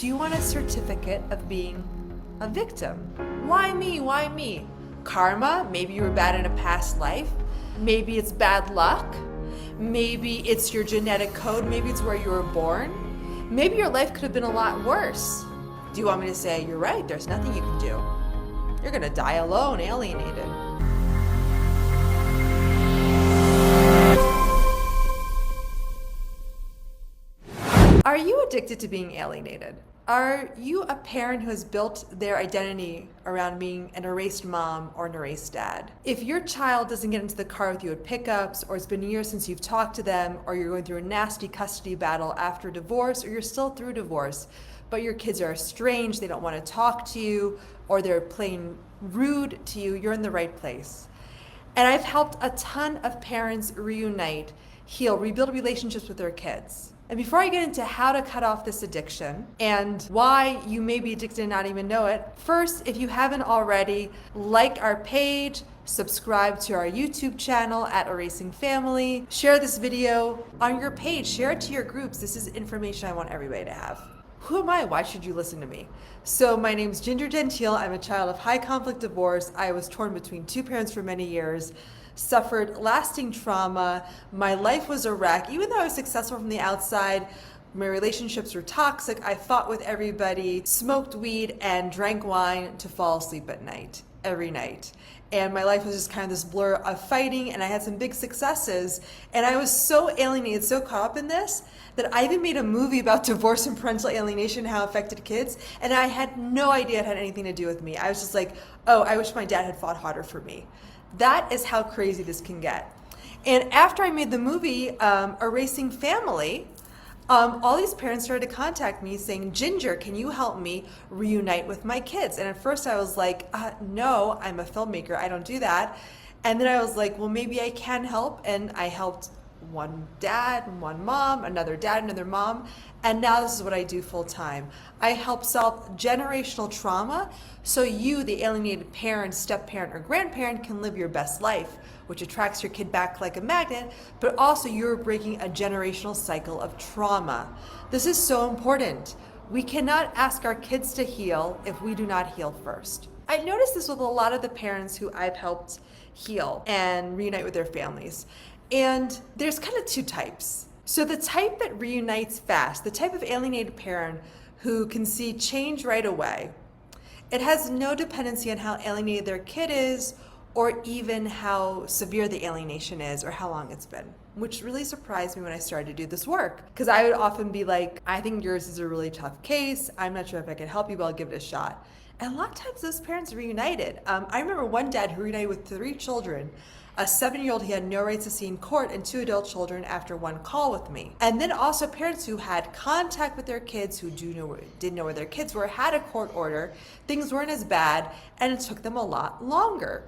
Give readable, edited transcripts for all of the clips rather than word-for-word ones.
Do you want a certificate of being a victim? Why me? Why me? Karma? Maybe you were bad in a past life. Maybe it's bad luck. Maybe it's your genetic code. Maybe it's where you were born. Maybe your life could have been a lot worse. Do you want me to say, you're right, there's nothing you can do? You're gonna die alone, alienated. Are you addicted to being alienated? Are you a parent who has built their identity around being an erased mom or an erased dad? If your child doesn't get into the car with you at pickups, or it's been years since you've talked to them, or you're going through a nasty custody battle after divorce, or you're still through divorce, but your kids are estranged, they don't want to talk to you, or they're plain rude to you, you're in the right place. And I've helped a ton of parents reunite, heal, rebuild relationships with their kids. And before I get into how to cut off this addiction and why you may be addicted and not even know it, first, if you haven't already, like our page, subscribe to our YouTube channel at Erasing Family, share this video on your page, share it to your groups. This is information I want everybody to have. Who am I? Why should you listen to me? So my name's Gingergentile. I'm a child of high conflict divorce. I was torn between two parents for many years, suffered lasting trauma. My life was a wreck. Even though I was successful from the outside, my relationships were toxic. I fought with everybody, smoked weed, and drank wine to fall asleep at night, every night. And my life was just kind of this blur of fighting, and I had some big successes. And I was so alienated, so caught up in this, that I even made a movie about divorce and parental alienation, how it affected kids. And I had no idea it had anything to do with me. I was just like, oh, I wish my dad had fought harder for me. That is how crazy this can get. And after I made the movie, Erasing Family, all these parents started to contact me saying, Ginger, can you help me reunite with my kids? And at first I was like, no, I'm a filmmaker, I don't do that. And then I was like, well, maybe I can help. And I helped one dad and one mom, another dad, another mom. And now this is what I do full time. I help solve generational trauma so you, the alienated parent, step-parent, or grandparent, can live your best life, which attracts your kid back like a magnet, but also you're breaking a generational cycle of trauma. This is so important. We cannot ask our kids to heal if we do not heal first. I noticed this with a lot of the parents who I've helped heal and reunite with their families. And there's kind of two types. So the type that reunites fast, the type of alienated parent who can see change right away, it has no dependency on how alienated their kid is or even how severe the alienation is or how long it's been, which really surprised me when I started to do this work. Because I would often be like, I think yours is a really tough case. I'm not sure if I can help you, but I'll give it a shot. And a lot of times those parents reunited. I remember one dad who reunited with 3 children, a 7-year-old he had no rights to see in court, and 2 adult children after one call with me. And then also parents who had contact with their kids, who didn't know where their kids were, had a court order, things weren't as bad, and it took them a lot longer.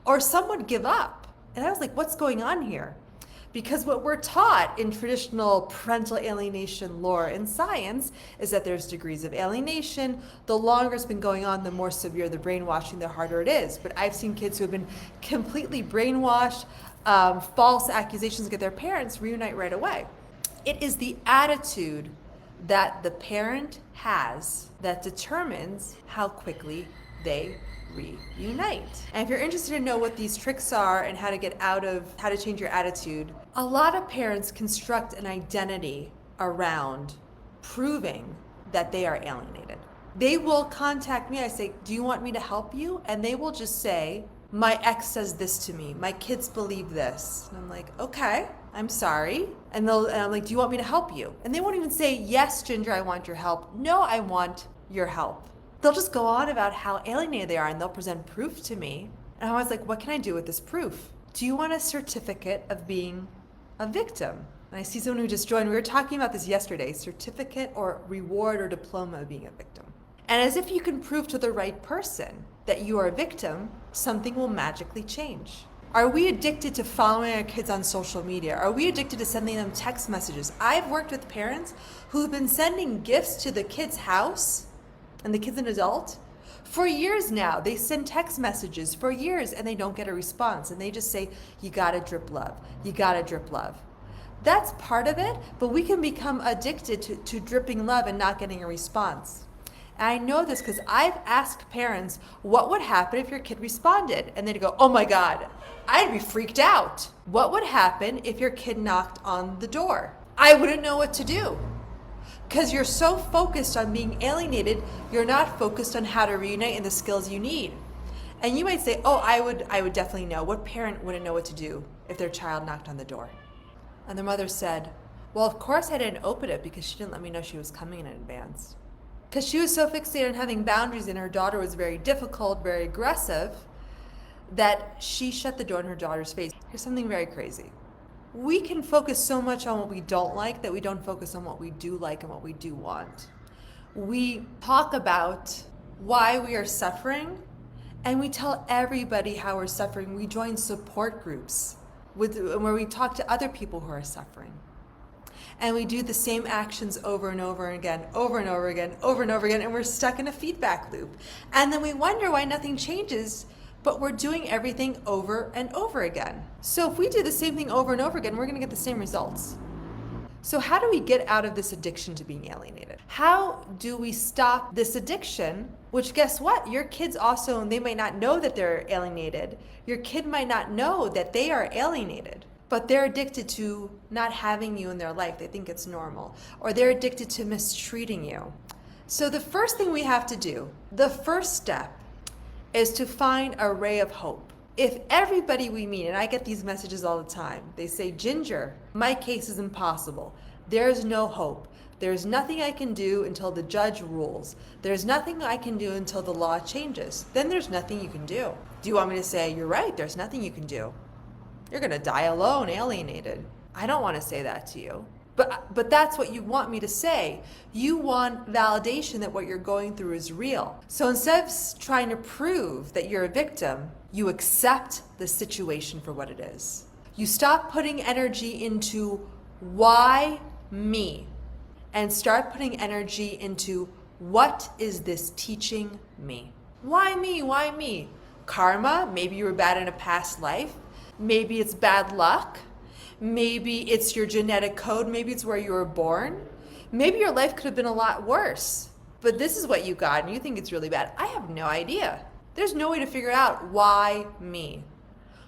Or some would give up. And I was like, what's going on here? Because what we're taught in traditional parental alienation lore and science is that there's degrees of alienation. The longer it's been going on, the more severe the brainwashing, the harder it is. But I've seen kids who have been completely brainwashed, false accusations against their parents reunite right away. It is the attitude that the parent has that determines how quickly they reunite. And if you're interested to know what these tricks are and how to change your attitude, a lot of parents construct an identity around proving that they are alienated. They will contact me. I say, do you want me to help you? And they will just say, my ex says this to me. My kids believe this. And I'm like, okay, I'm sorry. And I'm like, do you want me to help you? And they won't even say, yes, Ginger, I want your help. No, I want your help. They'll just go on about how alienated they are and they'll present proof to me. And I was like, what can I do with this proof? Do you want a certificate of being a victim? And I see someone who just joined. We were talking about this yesterday, certificate or reward or diploma of being a victim. And as if you can prove to the right person that you are a victim, something will magically change. Are we addicted to following our kids on social media? Are we addicted to sending them text messages? I've worked with parents who've been sending gifts to the kid's house, and the kid's an adult, for years now. They send text messages for years and they don't get a response. And they just say, you gotta drip love. You gotta drip love. That's part of it, but we can become addicted to dripping love and not getting a response. And I know this because I've asked parents, what would happen if your kid responded? And they'd go, oh my God, I'd be freaked out. What would happen if your kid knocked on the door? I wouldn't know what to do. Because you're so focused on being alienated, you're not focused on how to reunite and the skills you need. And you might say, oh, I would definitely know. What parent wouldn't know what to do if their child knocked on the door? And the mother said, well, of course I didn't open it because she didn't let me know she was coming in advance. Because she was so fixated on having boundaries and her daughter was very difficult, very aggressive, that she shut the door in her daughter's face. Here's something very crazy. We can focus so much on what we don't like that we don't focus on what we do like and what we do want. We talk about why we are suffering and we tell everybody how we're suffering. We join support groups where we talk to other people who are suffering. And we do the same actions over and over again, over and over again, over and over again, and we're stuck in a feedback loop. And then we wonder why nothing changes, but we're doing everything over and over again. So if we do the same thing over and over again, we're gonna get the same results. So how do we get out of this addiction to being alienated? How do we stop this addiction? Which, guess what? Your kids also, they might not know that they're alienated. Your kid might not know that they are alienated, but they're addicted to not having you in their life. They think it's normal. Or they're addicted to mistreating you. So the first thing we have to do, the first step, is to find a ray of hope. If everybody we meet, and I get these messages all the time, they say, Ginger, my case is impossible. There's no hope. There's nothing I can do until the judge rules. There's nothing I can do until the law changes. Then there's nothing you can do. Do you want me to say, you're right, there's nothing you can do? You're gonna die alone, alienated. I don't want to say that to you. But that's what you want me to say. You want validation that what you're going through is real. So instead of trying to prove that you're a victim, you accept the situation for what it is. You stop putting energy into why me and start putting energy into what is this teaching me? Why me? Why me? Karma, maybe you were bad in a past life. Maybe it's bad luck. Maybe it's your genetic code. Maybe it's where you were born. Maybe your life could have been a lot worse, but this is what you got and you think it's really bad. I have no idea. There's no way to figure out why me.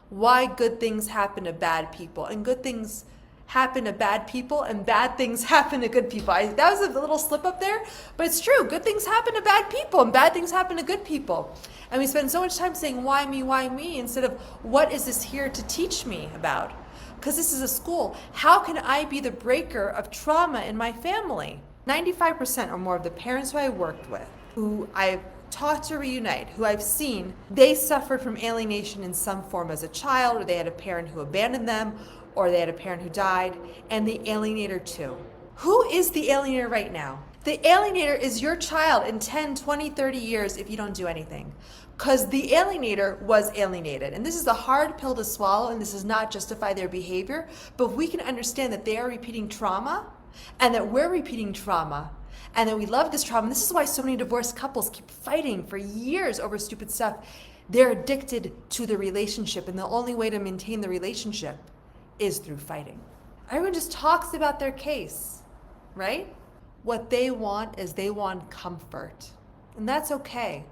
Why good things happen to bad people and good things happen to bad people and bad things happen to good people. That was a little slip up there, but it's true. Good things happen to bad people and bad things happen to good people. And we spend so much time saying, why me, instead of what is this here to teach me about? Because this is a school. How can I be the breaker of trauma in my family? 95% or more of the parents who I worked with, who I've taught to reunite, who I've seen, they suffered from alienation in some form as a child, or they had a parent who abandoned them, or they had a parent who died, and the alienator too. Who is the alienator right now? The alienator is your child in 10, 20, 30 years if you don't do anything. Because the alienator was alienated. And this is a hard pill to swallow, and this does not justify their behavior, but if we can understand that they are repeating trauma, and that we're repeating trauma, and that we love this trauma. And this is why so many divorced couples keep fighting for years over stupid stuff. They're addicted to the relationship, and the only way to maintain the relationship is through fighting. Everyone just talks about their case, right? What they want is they want comfort, and that's okay.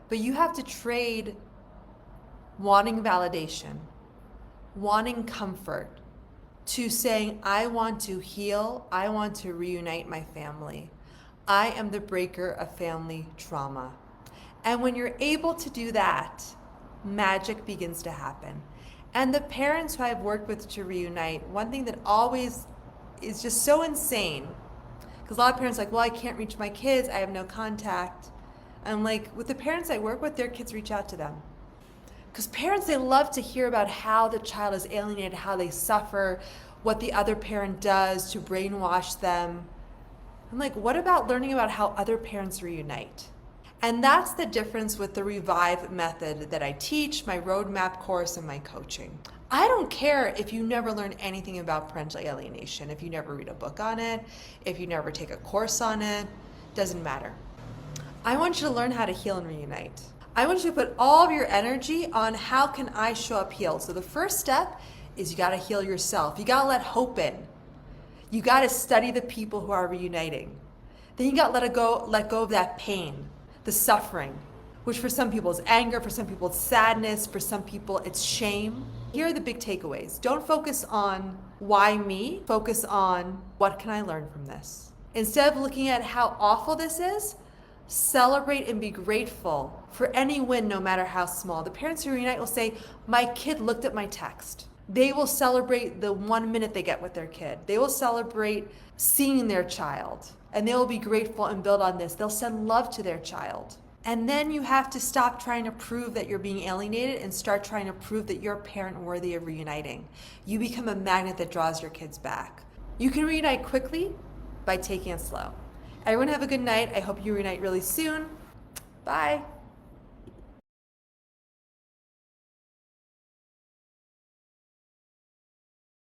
But you have to trade wanting validation, wanting comfort, to saying, I want to heal, I want to reunite my family. I am the breaker of family trauma. And when you're able to do that, magic begins to happen. And the parents who I've worked with to reunite, one thing that always is just so insane, because a lot of parents are like, well, I can't reach my kids, I have no contact. I'm like, with the parents I work with, their kids reach out to them. Because parents, they love to hear about how the child is alienated, how they suffer, what the other parent does to brainwash them. I'm like, what about learning about how other parents reunite? And that's the difference with the Revive method that I teach, my roadmap course, and my coaching. I don't care if you never learn anything about parental alienation, if you never read a book on it, if you never take a course on it, doesn't matter. I want you to learn how to heal and reunite. I want you to put all of your energy on how can I show up healed. So the first step is you gotta heal yourself. You gotta let hope in. You got to study the people who are reuniting. Then you got to let go of that pain, the suffering, which for some people is anger, for some people it's sadness, for some people it's shame. Here are the big takeaways. Don't focus on why me, focus on what can I learn from this. Instead of looking at how awful this is, celebrate and be grateful for any win, no matter how small. The parents who reunite will say, my kid looked at my text. They will celebrate the 1 minute they get with their kid. They will celebrate seeing their child, and they will be grateful and build on this. They'll send love to their child. And then you have to stop trying to prove that you're being alienated and start trying to prove that you're a parent worthy of reuniting. You become a magnet that draws your kids back. You can reunite quickly by taking it slow. Everyone have a good night. I hope you reunite really soon. Bye.